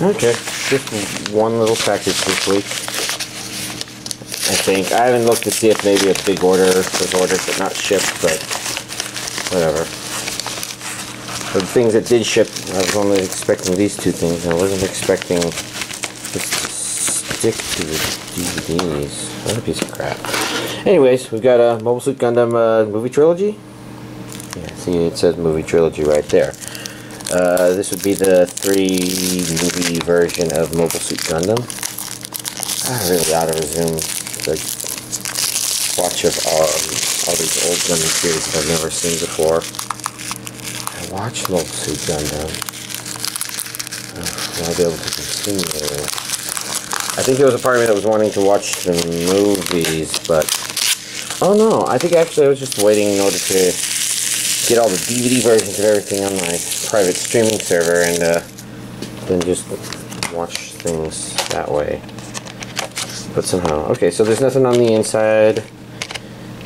Okay, just one little package this week. I think. I haven't looked to see if maybe a big order was ordered but not shipped, but whatever. For the things that did ship, I was only expecting these two things. I wasn't expecting this to stick to the DVDs. What a piece of crap. Anyways, we've got a Mobile Suit Gundam movie trilogy. Yeah, see, it says movie trilogy right there. This would be the 3-movie version of Mobile Suit Gundam. I really ought to resume the watch of all these old Gundam series that I've never seen before. I watched Mobile Suit Gundam. Will I be able to continue? I think there was a part of me that was wanting to watch the movies, but... Oh no, I think actually I was just waiting in order to get all the DVD versions of everything on my private streaming server and then just watch things that way. But somehow, okay, so there's nothing on the inside.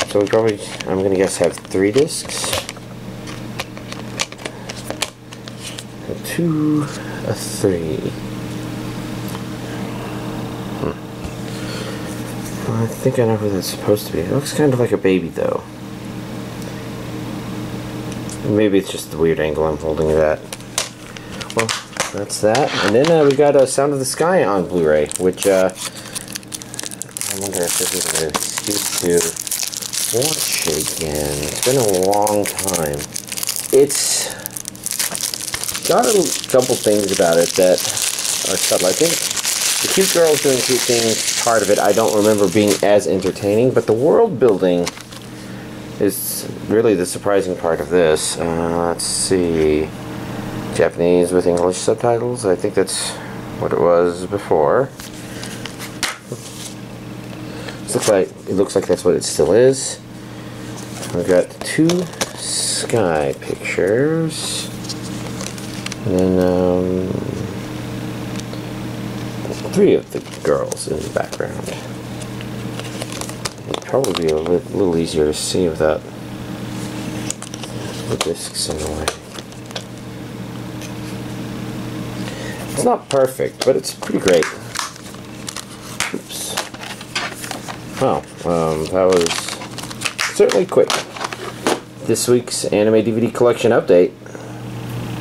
So we probably, I'm gonna guess, have 3 discs. A 2, a 3. Well, I think I know who that's supposed to be. It looks kind of like a baby, though. Maybe it's just the weird angle I'm holding it at. Well, that's that. And then we got Sound of the Sky on Blu-ray, which I wonder if this is an excuse to watch again. It's been a long time. It's got a couple things about it that are subtle. I think the cute girls doing cute things, part of it, I don't remember being as entertaining, but the world building is really the surprising part of this. Let's see. Japanese with English subtitles. I think that's what it was before. It looks like that's what it still is. We've got 2 sky pictures. And then 3 of the girls in the background. It'd probably be a little easier to see without the discs in the way. It's not perfect, but it's pretty great. Oops. Wow, that was certainly quick. This week's anime DVD collection update.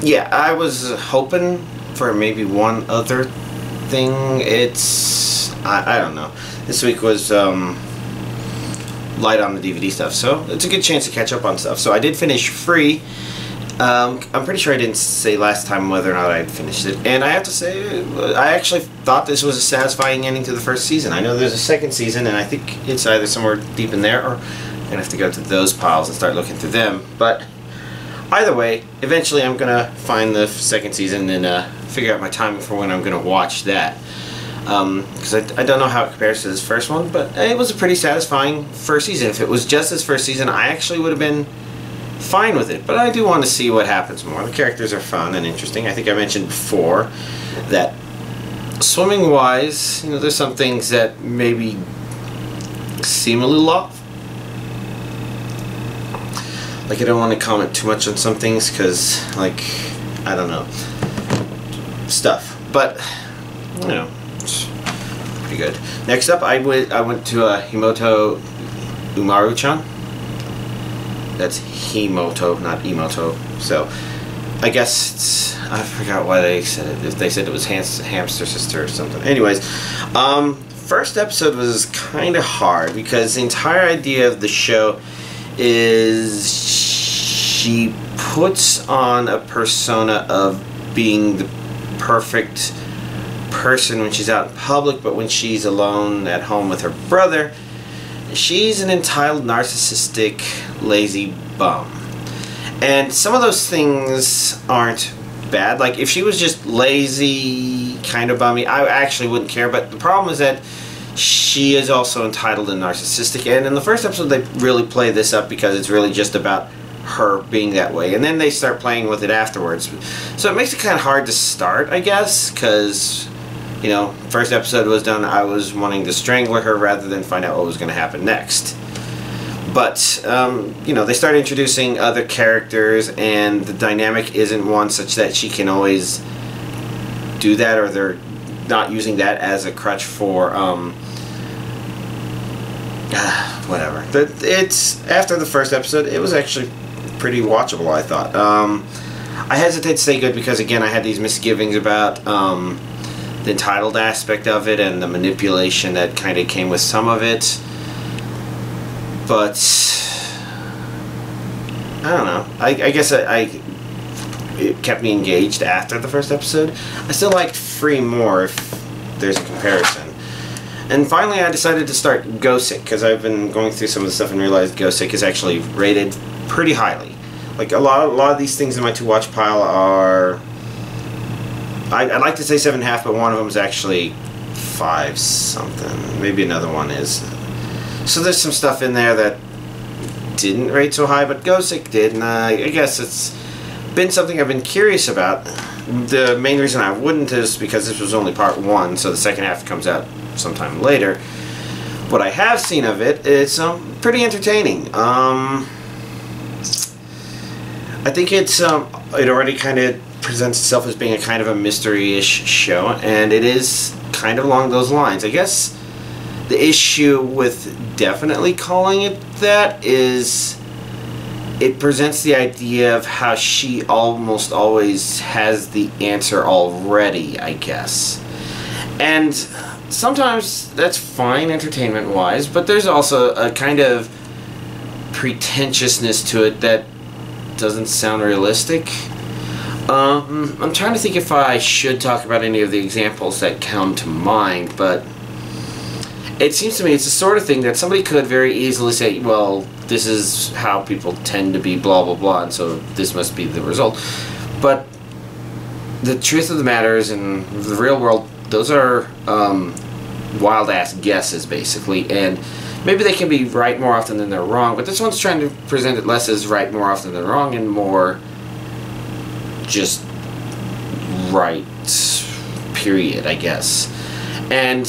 Yeah, I was hoping for maybe one other thing. I don't know. This week was light on the DVD stuff, so it's a good chance to catch up on stuff. So I did finish Free. I'm pretty sure I didn't say last time whether or not I had finished it, and I have to say I actually thought this was a satisfying ending to the first season. I know there's a second season, and I think it's either somewhere deep in there, or I'm gonna have to go to those piles and start looking through them. But either way, eventually I'm gonna find the second season and figure out my timing for when I'm gonna watch that. Because I don't know how it compares to this first one, but it was a pretty satisfying first season. If it was just this first season, I actually would have been fine with it, but I do want to see what happens more. The characters are fun and interesting. I think I mentioned before that swimming wise, you know, there's some things that maybe seem a little off. Like, I don't want to comment too much on some things because, like, I don't know, stuff, but you know, it's pretty good. Next up, I went to Himoto Umaru-chan. That's Himoto, not Emoto. So I guess I forgot why they said it. If they said it was Hamster Sister or something. Anyways, first episode was kind of hard because the entire idea of the show is she puts on a persona of being the perfect person when she's out in public, but when she's alone at home with her brother, she's an entitled, narcissistic, lazy bum. And some of those things aren't bad. Like, if she was just lazy, kind of bummy, I actually wouldn't care. But the problem is that she is also entitled and narcissistic. And in the first episode, they really play this up because it's really just about her being that way. And then they start playing with it afterwards. So it makes it kind of hard to start, I guess, because, you know, first episode was done, I was wanting to strangle her rather than find out what was going to happen next. But, you know, they start introducing other characters, and the dynamic isn't one such that she can always do that, or they're not using that as a crutch for whatever. It's after the first episode, it was actually pretty watchable, I thought. I hesitate to say good because, again, I had these misgivings about the entitled aspect of it and the manipulation that kind of came with some of it. But I don't know. I guess it kept me engaged after the first episode. I still liked Free more if there's a comparison. And finally, I decided to start Gosick because I've been going through some of the stuff and realized Gosick is actually rated pretty highly. Like a lot of these things in my to watch pile are, I'd like to say 7.5, but one of them is actually 5 something. Maybe another one is. So there's some stuff in there that didn't rate so high, but Gosick did, and I guess it's been something I've been curious about. The main reason I wouldn't is because this was only part 1, so the second half comes out sometime later. What I have seen of it is pretty entertaining. I think it already kind of presents itself as being a kind of a mystery-ish show, and it is kind of along those lines. I guess the issue with definitely calling it that is it presents the idea of how she almost always has the answer already, I guess. And sometimes that's fine entertainment-wise, but there's also a kind of pretentiousness to it that doesn't sound realistic. I'm trying to think if I should talk about any of the examples that come to mind, but it seems to me it's the sort of thing that somebody could very easily say, well, this is how people tend to be, blah, blah, blah, and so this must be the result. But the truth of the matter is, in the real world, those are wild-ass guesses, basically, and maybe they can be right more often than they're wrong, but this one's trying to present it less as right more often than wrong and more just right, period, I guess. And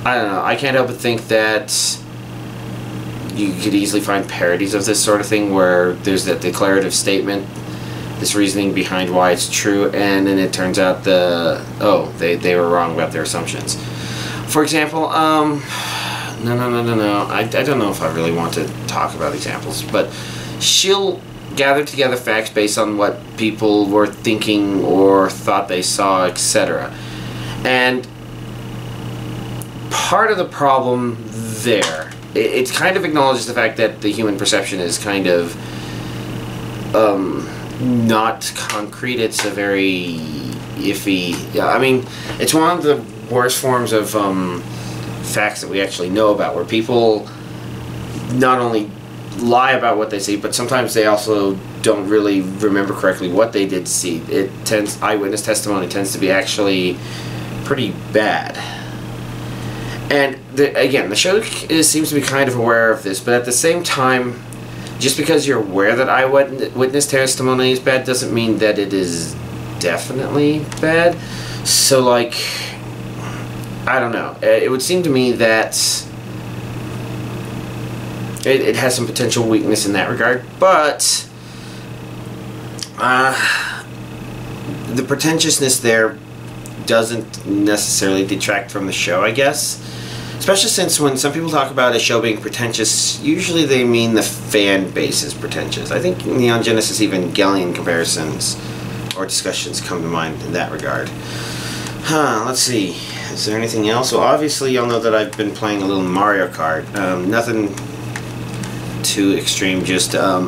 I don't know, I can't help but think that you could easily find parodies of this sort of thing where there's that declarative statement, this reasoning behind why it's true, and then it turns out they were wrong about their assumptions. For example, no. I don't know if I really want to talk about examples, but she'll gather together facts based on what people were thinking or thought they saw, etc. And part of the problem there, it kind of acknowledges the fact that the human perception is kind of not concrete. It's a very iffy, I mean, it's one of the worst forms of facts that we actually know about, where people not only lie about what they see, but sometimes they also don't really remember correctly what they did see. Eyewitness testimony tends to be actually pretty bad. And again, the show seems to be kind of aware of this, but at the same time, just because you're aware that eyewitness testimony is bad doesn't mean that it is definitely bad. So, like, I don't know. It would seem to me that it has some potential weakness in that regard, but the pretentiousness there doesn't necessarily detract from the show, I guess. Especially since when some people talk about a show being pretentious, usually they mean the fan base is pretentious. I think Neon Genesis Evangelion comparisons or discussions come to mind in that regard. Let's see. Is there anything else? Well, obviously y'all know that I've been playing a little Mario Kart. Nothing too extreme, just I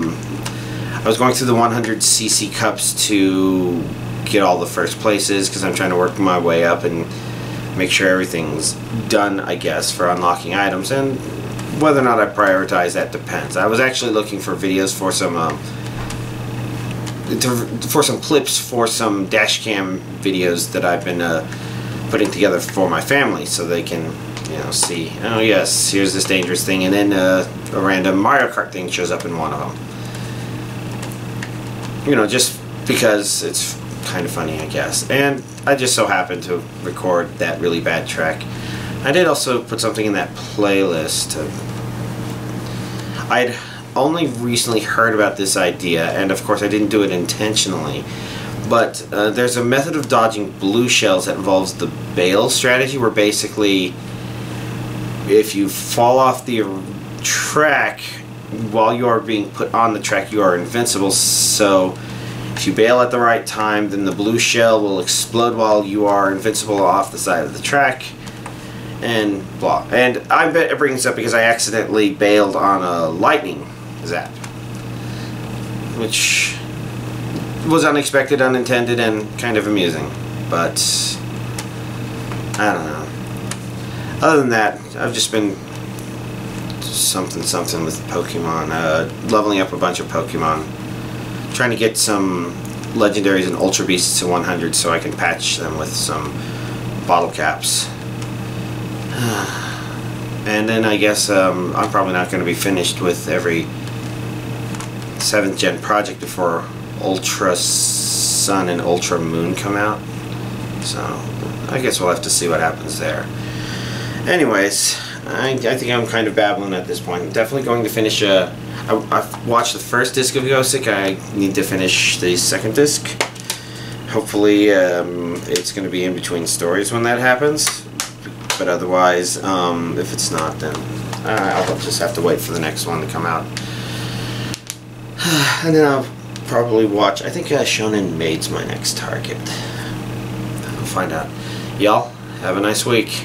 was going through the 100cc cups to get all the first places because I'm trying to work my way up and make sure everything's done, I guess, for unlocking items, and whether or not I prioritize that depends. I was actually looking for videos for some clips for some dash cam videos that I've been putting together for my family, so they can, you know, see, oh yes, here's this dangerous thing, and then a random Mario Kart thing shows up in one of them. You know, just because it's kind of funny, I guess. And I just so happened to record that really bad track. I did also put something in that playlist. I'd only recently heard about this idea, and of course I didn't do it intentionally, But there's a method of dodging blue shells that involves the bail strategy, where basically if you fall off the track while you are being put on the track, you are invincible. So if you bail at the right time, then the blue shell will explode while you are invincible off the side of the track, and blah. And I bet it brings up because I accidentally bailed on a lightning zap, which was unexpected, unintended, and kind of amusing. But I don't know. Other than that, I've just been something with Pokemon, leveling up a bunch of Pokemon, trying to get some legendaries and Ultra Beasts to 100 so I can patch them with some bottle caps. And then I guess I'm probably not going to be finished with every 7th gen project before Ultra Sun and Ultra Moon come out. So I guess we'll have to see what happens there. Anyways, I think I'm kind of babbling at this point. I'm definitely going to finish I've watched the first disc of Yosik. I need to finish the second disc. Hopefully it's going to be in between stories when that happens. But otherwise, if it's not, then I'll just have to wait for the next one to come out. And then I'll probably watch, I think Shonen Maid's my next target. I'll find out. Y'all, have a nice week.